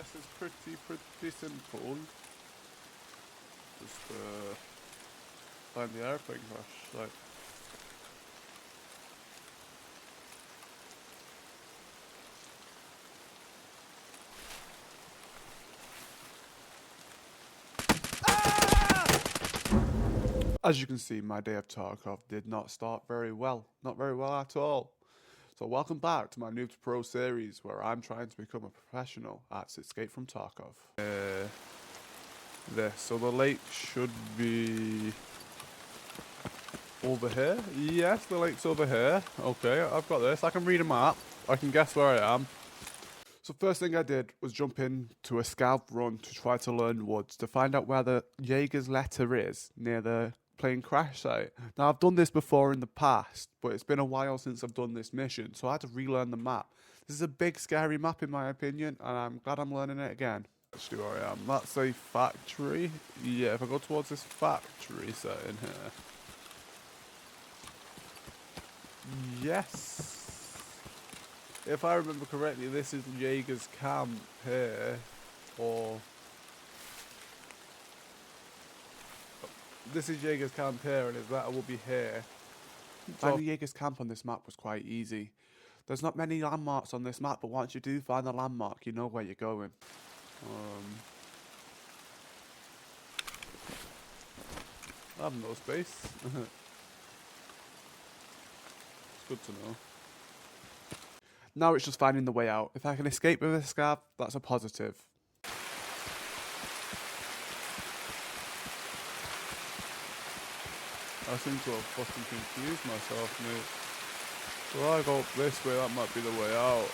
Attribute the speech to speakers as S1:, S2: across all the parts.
S1: quest is pretty simple. Just find the airplane crash site. As you can see, my day of Tarkov did not start very well. Not very well at all. So welcome back to my Noob to Pro series, where I'm trying to become a professional at Escape from Tarkov. So the lake should be over here. Yes, the lake's over here. Okay, I've got this. I can read a map. I can guess where I am. So first thing I did was jump into a scout run to try to learn woods to find out where the Jaeger's letter is near the plane crash site. Now I've done this before in the past, but it's been a while since I've done this mission, so I had to relearn the map. This is a big scary map in my opinion, and I'm glad I'm learning it again. Let's see where I am. That's a factory. Yeah, if I go towards this factory set in here. Yes. If I remember correctly, this is Jaeger's camp here, or this is Jaeger's camp here, and his letter will be here. Finding Jaeger's camp on this map was quite easy. There's not many landmarks on this map, but once you do find the landmark, you know where you're going. I have no space. It's good to know. Now it's just finding the way out. If I can escape with a scav, that's a positive. I seem to have fucking confused myself, mate. So I go up this way, that might be the way out.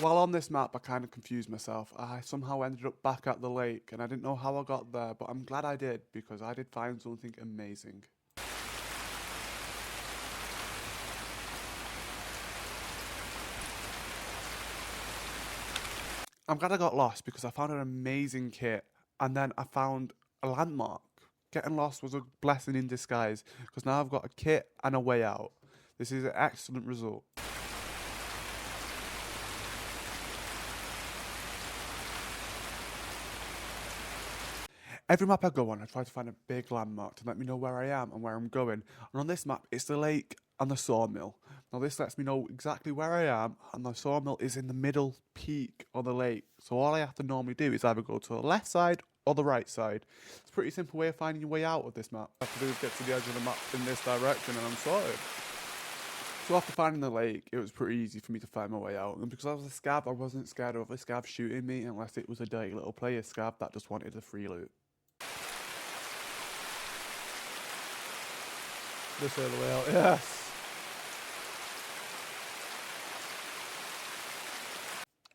S1: While on this map, I kind of confused myself. I somehow ended up back at the lake, and I didn't know how I got there, but I'm glad I did, because I did find something amazing. I'm glad I got lost because I found an amazing kit, and then I found a landmark. Getting lost was a blessing in disguise because now I've got a kit and a way out. This is an excellent result. Every map I go on, I try to find a big landmark to let me know where I am and where I'm going. And on this map, it's the lake and the sawmill. Now this lets me know exactly where I am, and the sawmill is in the middle peak of the lake. So all I have to normally do is either go to the left side or the right side. It's a pretty simple way of finding your way out of this map. All I have to do is get to the edge of the map in this direction and I'm sorted. So after finding the lake, it was pretty easy for me to find my way out. And because I was a scav, I wasn't scared of a scav shooting me unless it was a dirty little player scav that just wanted the free loot. This is the way out, yes.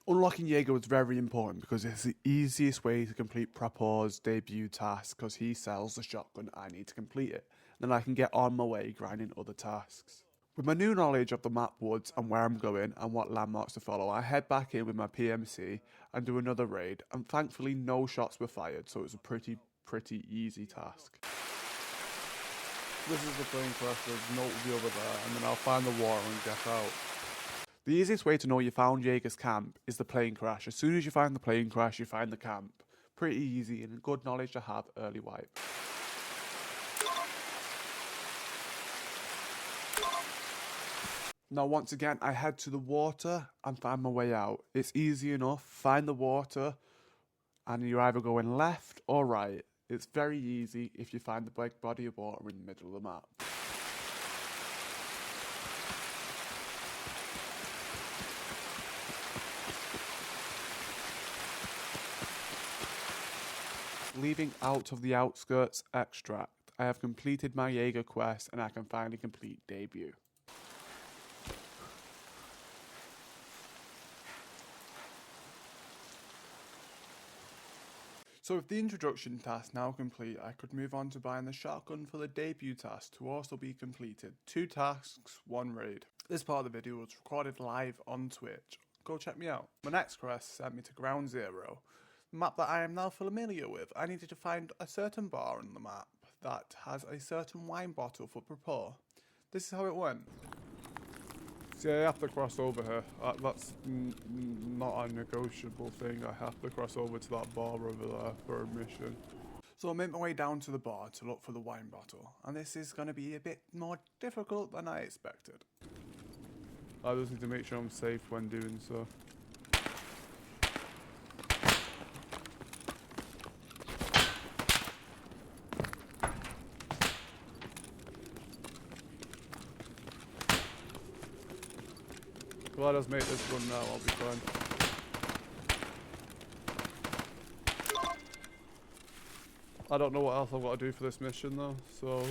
S1: Unlocking Jaeger was very important because it's the easiest way to complete Prapor's debut task because he sells the shotgun. I need to complete it. Then I can get on my way grinding other tasks. With my new knowledge of the map woods and where I'm going and what landmarks to follow, I head back in with my PMC and do another raid, and thankfully no shots were fired, so it was a pretty easy task. This is the plane crash, there's no will be over there, and then I'll find the water and get out. The easiest way to know you found Jaeger's camp is the plane crash. As soon as you find the plane crash, you find the camp. Pretty easy and good knowledge to have early wipe. Now once again, I head to the water and find my way out. It's easy enough, find the water, and you're either going left or right. It's very easy if you find the big body of water in the middle of the map. Leaving out of the outskirts extract, I have completed my Jaeger quest and I can finally complete debut. So with the introduction task now complete, I could move on to buying the shotgun for the debut task to also be completed. 2 tasks, 1 raid. This part of the video was recorded live on Twitch. Go check me out. My next quest sent me to Ground Zero, the map that I am now familiar with. I needed to find a certain bar on the map that has a certain wine bottle for Prapor. This is how it went. See, I have to cross over here. That's not a negotiable thing. I have to cross over to that bar over there for a mission. So I made my way down to the bar to look for the wine bottle, and this is going to be a bit more difficult than I expected. I just need to make sure I'm safe when doing so. Glad I've made this run now, I'll be fine. I don't know what else I've got to do for this mission though, so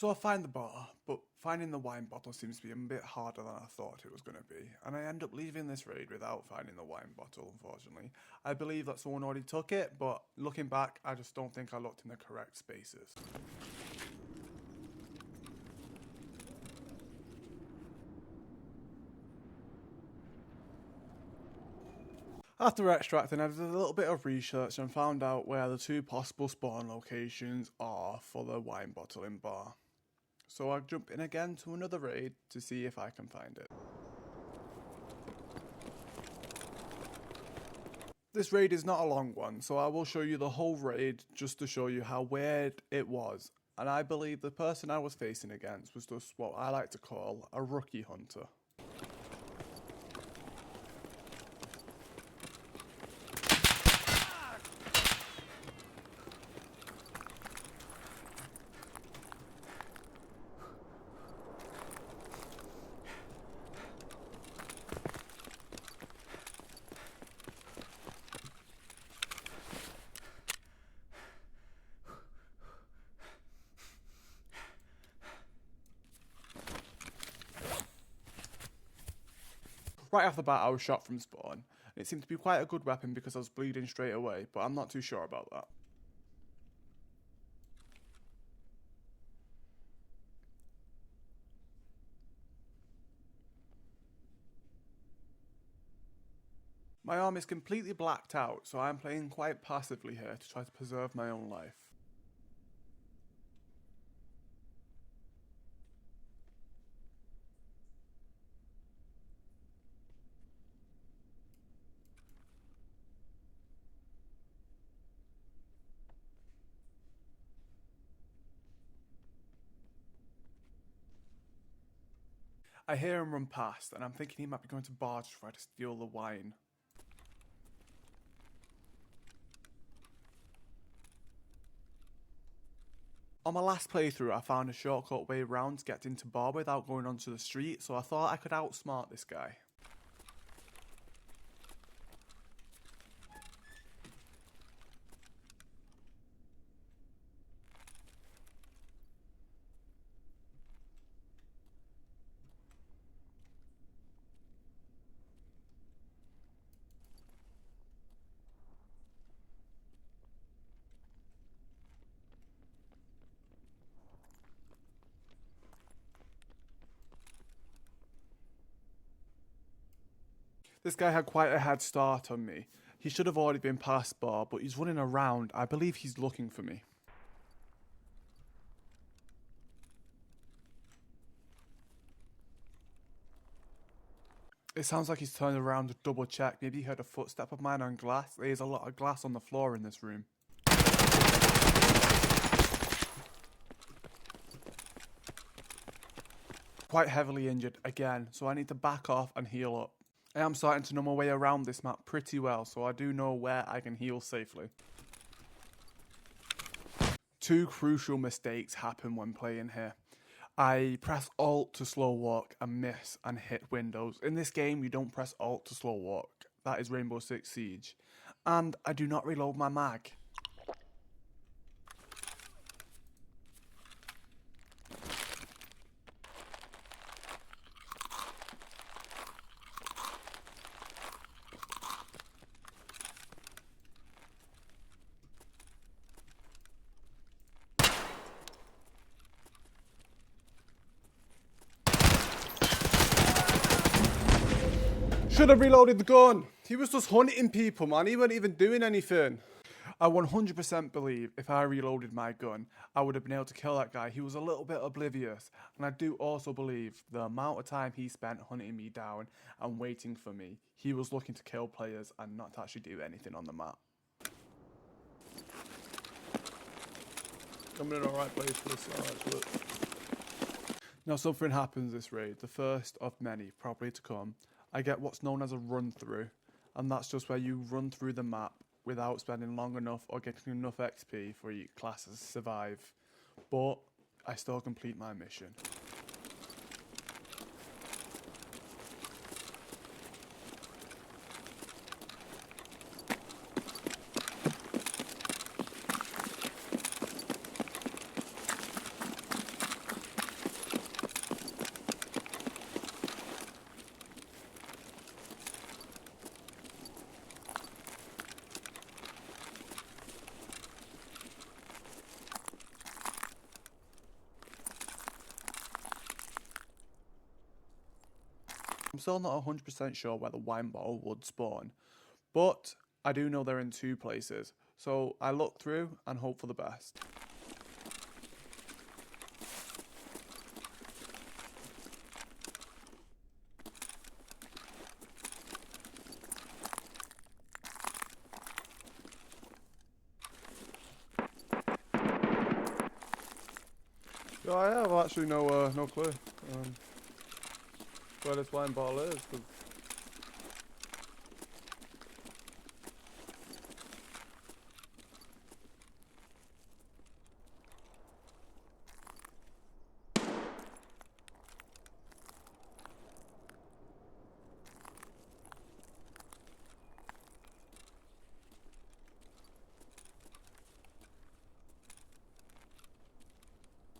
S1: I find the bar, but finding the wine bottle seems to be a bit harder than I thought it was going to be, and I end up leaving this raid without finding the wine bottle, unfortunately. I believe that someone already took it, but looking back, I just don't think I looked in the correct spaces. After extracting, I did a little bit of research and found out where the two possible spawn locations are for the wine bottle in bar. So I jump in again to another raid to see if I can find it. This raid is not a long one, so I will show you the whole raid just to show you how weird it was. And I believe the person I was facing against was just what I like to call a rookie hunter. Right off the bat, I was shot from spawn. It seemed to be quite a good weapon because I was bleeding straight away, but I'm not too sure about that. My arm is completely blacked out, so I'm playing quite passively here to try to preserve my own life. I hear him run past, and I'm thinking he might be going to bar to try to steal the wine. On my last playthrough, I found a shortcut way round to get into bar without going onto the street, so I thought I could outsmart this guy. This guy had quite a head start on me. He should have already been past bar, but he's running around. I believe he's looking for me. It sounds like he's turned around to double check. Maybe he heard a footstep of mine on glass. There's a lot of glass on the floor in this room. Quite heavily injured again, so I need to back off and heal up. I am starting to know my way around this map pretty well, so I do know where I can heal safely. Two crucial mistakes happen when playing here. I press Alt to slow walk and miss and hit windows. In this game, you don't press Alt to slow walk. That is Rainbow Six Siege. And I do not reload my mag. Should have reloaded the gun. He was just hunting people, man. He wasn't even doing anything. I 100% believe if I reloaded my gun, I would have been able to kill that guy. He was a little bit oblivious. And I do also believe the amount of time he spent hunting me down and waiting for me, he was looking to kill players and not to actually do anything on the map. I'm in the right place for this now, actually. Now something happens this raid, the first of many probably to come. I get what's known as a run through, and that's just where you run through the map without spending long enough or getting enough XP for your classes to survive. But I still complete my mission. I'm still not 100% sure where the wine bottle would spawn, but I do know they're in 2 places, so I look through and hope for the best. Yeah, I have actually no clue where this wine bottle is.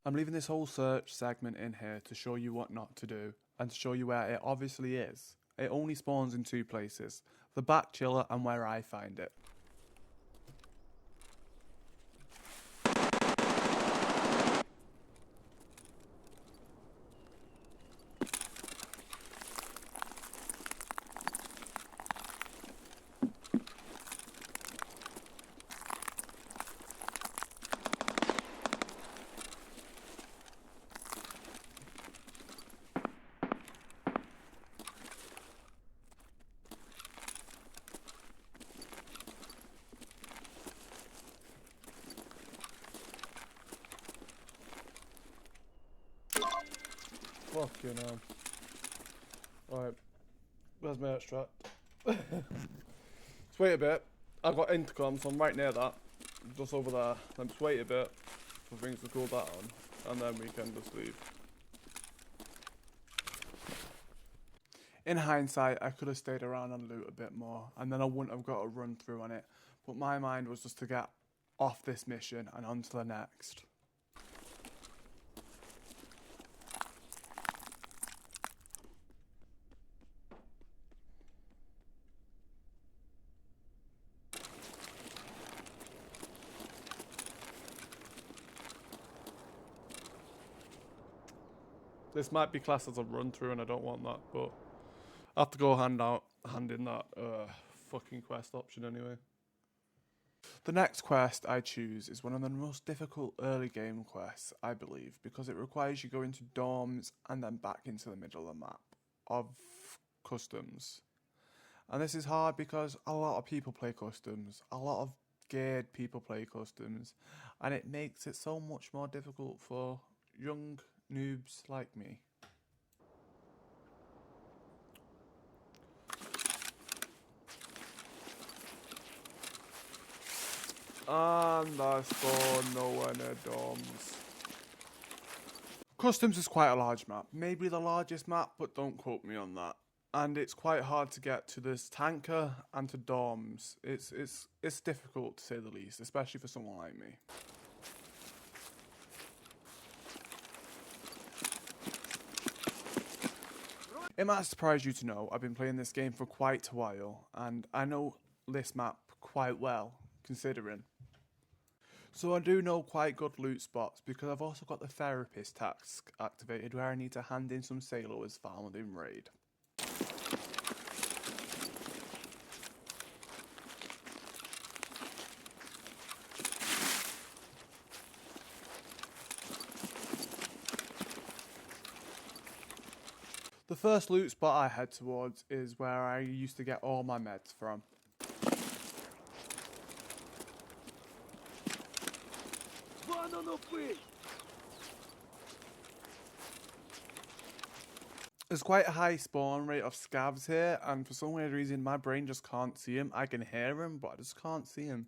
S1: I'm leaving this whole search segment in here to show you what not to do, and to show you where it obviously is. It only spawns in 2 places, the back chiller and where I find it. Fucking hell. Right, where's my extract? Let's wait a bit. I've got intercom, so I'm right near that. Just over there. Let's wait a bit for things to cool that on, and then we can just leave. In hindsight, I could have stayed around and loot a bit more, and then I wouldn't have got a run through on it. But my mind was just to get off this mission and on to the next. This might be classed as a run through and I don't want that, but I have to go hand in that fucking quest option anyway. The next quest I choose is one of the most difficult early game quests, I believe, because it requires you go into dorms and then back into the middle of the map of customs. And this is hard because a lot of people play customs, a lot of geared people play customs, and it makes it so much more difficult for young noobs like me. And I spawn nowhere near dorms. Customs is quite a large map, maybe the largest map, but don't quote me on that. And it's quite hard to get to this tanker and to dorms. It's difficult to say the least, especially for someone like me. It might surprise you to know I've been playing this game for quite a while, and I know this map quite well, considering. So I do know quite good loot spots because I've also got the therapist task activated where I need to hand in some sailors found in raid. The first loot spot I head towards is where I used to get all my meds from. There's quite a high spawn rate of scavs here, and for some weird reason my brain just can't see them. I can hear them, but I just can't see them.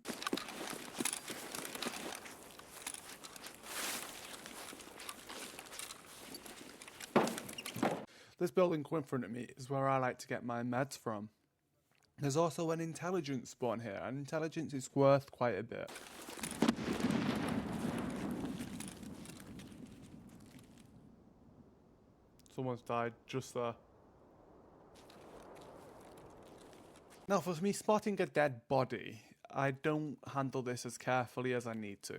S1: This building in front of me is where I like to get my meds from. There's also an intelligence spawn here, and intelligence is worth quite a bit. Someone's died just there. Now for me spotting a dead body, I don't handle this as carefully as I need to.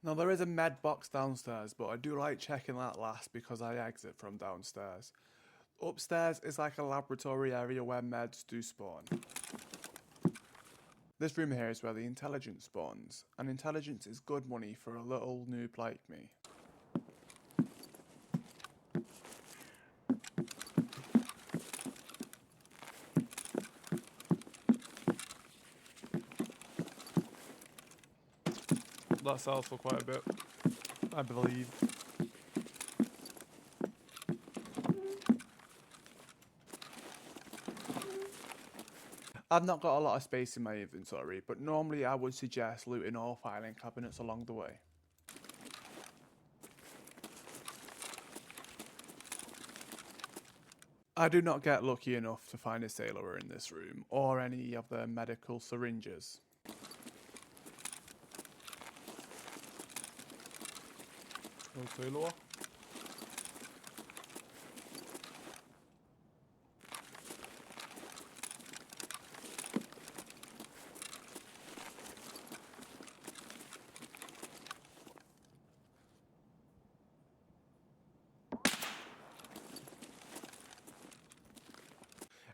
S1: Now there is a med box downstairs, but I do like checking that last because I exit from downstairs. Upstairs is like a laboratory area where meds do spawn. This room here is where the intelligence spawns, and intelligence is good money for a little noob like me. That sells for quite a bit, I believe. I've not got a lot of space in my inventory, but normally I would suggest looting all filing cabinets along the way. I do not get lucky enough to find a sailor in this room, or any of the medical syringes. No sailor.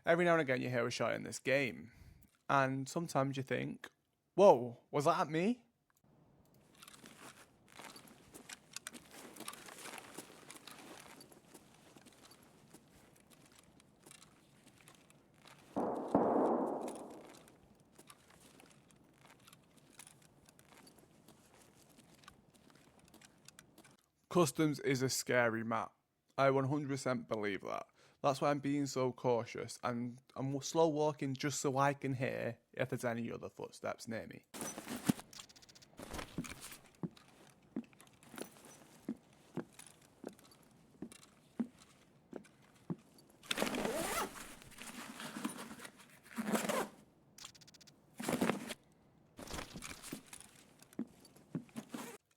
S1: Every now and again you hear a shot in this game, and sometimes you think, whoa, was that me? Customs is a scary map. I 100% believe that. That's why I'm being so cautious, and I'm slow walking just so I can hear if there's any other footsteps near me.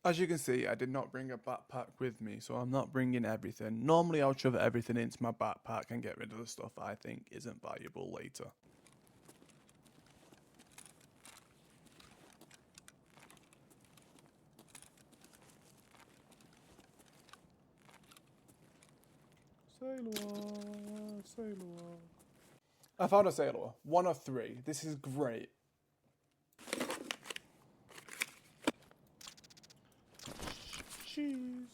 S1: As you can see, I did not bring a backpack with me, so I'm not bringing everything. Normally I'll shove everything into my backpack and get rid of the stuff I think isn't valuable later. Sailor, sailor. I found a sailor. 1 of 3. This is great. Jeez.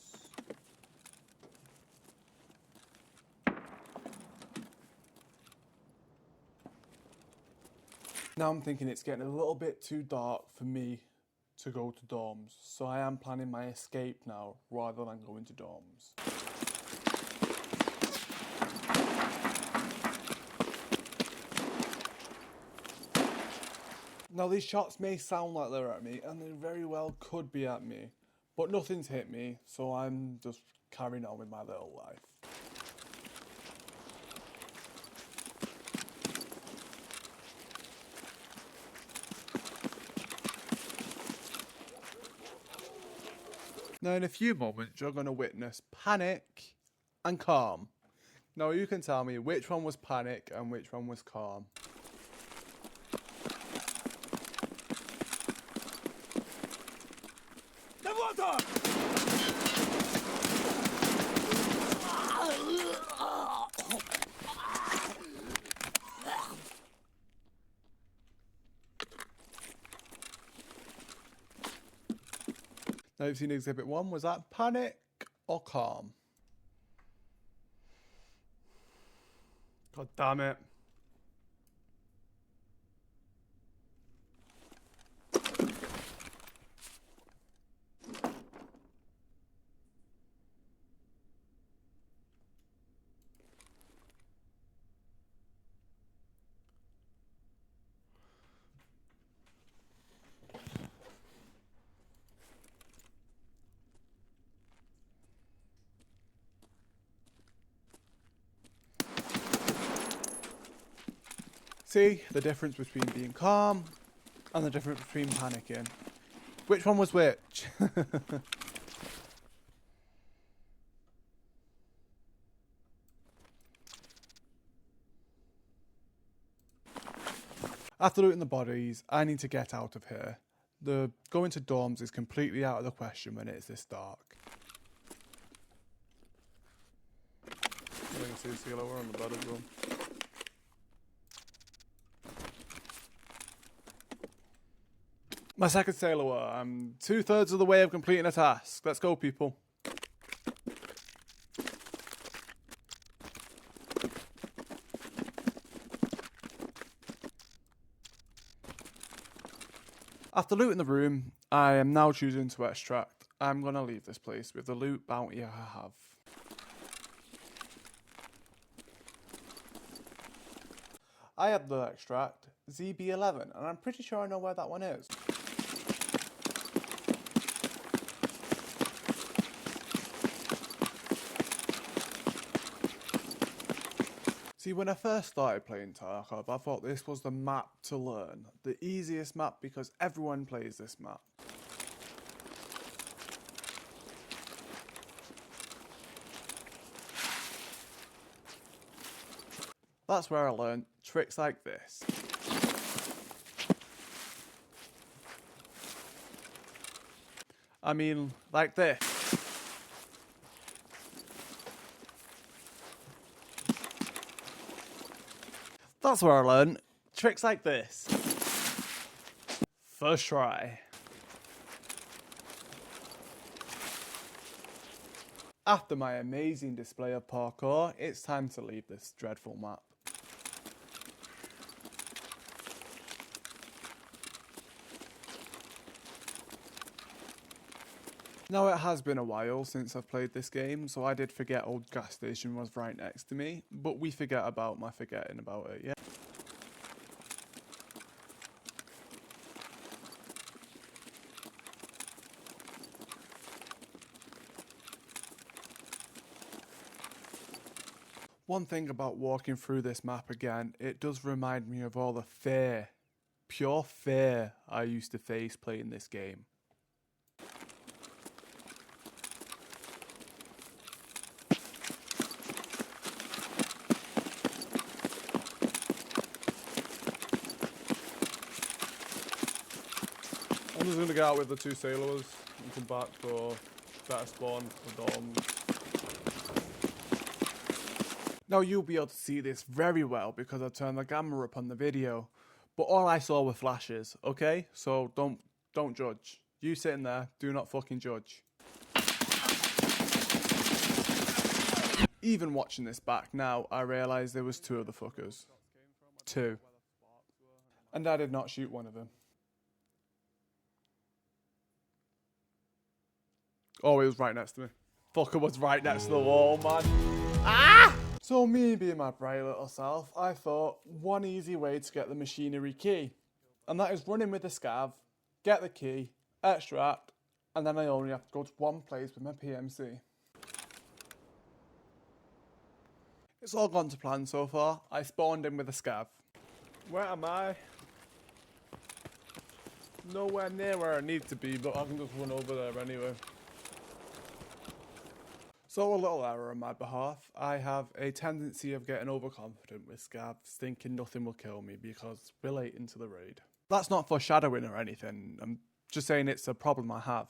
S1: Now I'm thinking it's getting a little bit too dark for me to go to dorms, so I am planning my escape now rather than going to dorms. Now these shots may sound like they're at me, and they very well could be at me, but nothing's hit me, so I'm just carrying on with my little life. Now in a few moments you're going to witness panic and calm. Now you can tell me which one was panic and which one was calm.
S2: Now you've seen exhibit 1. Was that panic or calm?
S1: God damn it.
S2: See the difference between being calm and the difference between panicking. Which one was which? After looting the bodies, I need to get out of here. The going to dorms is completely out of the question when it's this dark.
S1: I can see the sailor on the bed as well.
S2: My second sailor war. I'm 2/3 of the way of completing a task. Let's go, people. After looting the room, I am now choosing to extract. I'm going to leave this place with the loot bounty I have. I have the extract ZB11, and I'm pretty sure I know where that one is. See, when I first started playing Tarkov, I thought this was the map to learn. The easiest map because everyone plays this map. That's where I learned tricks like this. I mean, like this. That's where I learned tricks like this. First try. After my amazing display of parkour, it's time to leave this dreadful map. Now it has been a while since I've played this game, so I did forget old gas station was right next to me, but we forget about my forgetting about it, yeah? One thing about walking through this map again, it does remind me of all the fear, pure fear I used to face playing this game.
S1: I'm just going to get out with the 2 sailors and come back for better spawn for dorms.
S2: Now you'll be able to see this very well because I turned the camera up on the video, but all I saw were flashes, okay? So don't judge. You sitting there, do not fucking judge. Even watching this back now, I realise there was 2 of the fuckers. 2. And I did not shoot one of them.
S1: Oh, he was right next to me.
S2: Fucker was right next to the wall, man. Ah! So me being my bright little self, I thought one easy way to get the machinery key. And that is running with the scav, get the key, extract, and then I only have to go to one place with my PMC. It's all gone to plan so far. I spawned in with a scav.
S1: Where am I? Nowhere near where I need to be, but I can just run over there anyway.
S2: So a little error on my behalf. I have a tendency of getting overconfident with scavs, thinking nothing will kill me because we're late into the raid. That's not foreshadowing or anything. I'm just saying it's a problem I have.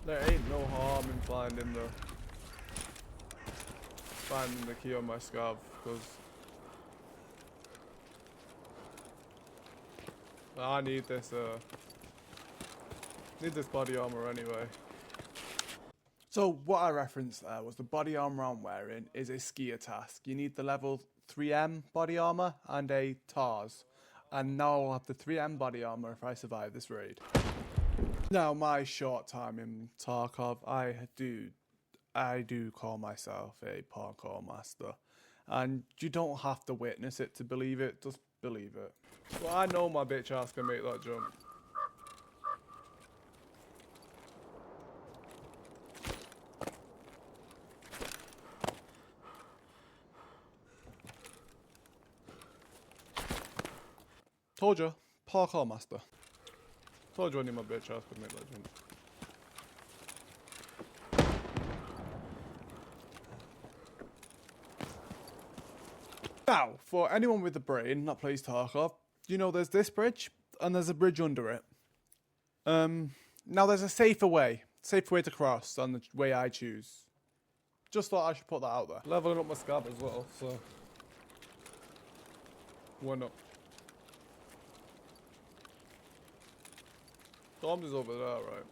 S1: There ain't no harm in finding the key on my scav, because I need this
S2: Need this body armor anyway. So what I referenced there was the body armor I'm wearing is a skier task. You need the level 3M body armor and a TARS. And now I'll have the 3M body armor if I survive this raid. Now my short time in Tarkov, I do call myself a parkour master. And you don't have to witness it to believe it, just believe it. Well, I know my bitch ass can make that jump. Told you, parkour master. Told you I knew my bitch ass could make that jump. Now, for anyone with a brain that plays Tarkov, you know there's this bridge, and there's a bridge under it. Now there's a safer way to cross than the way I choose. Just thought I should put that out there. Leveling up my scab as well, so... why not? Storms is over there, right?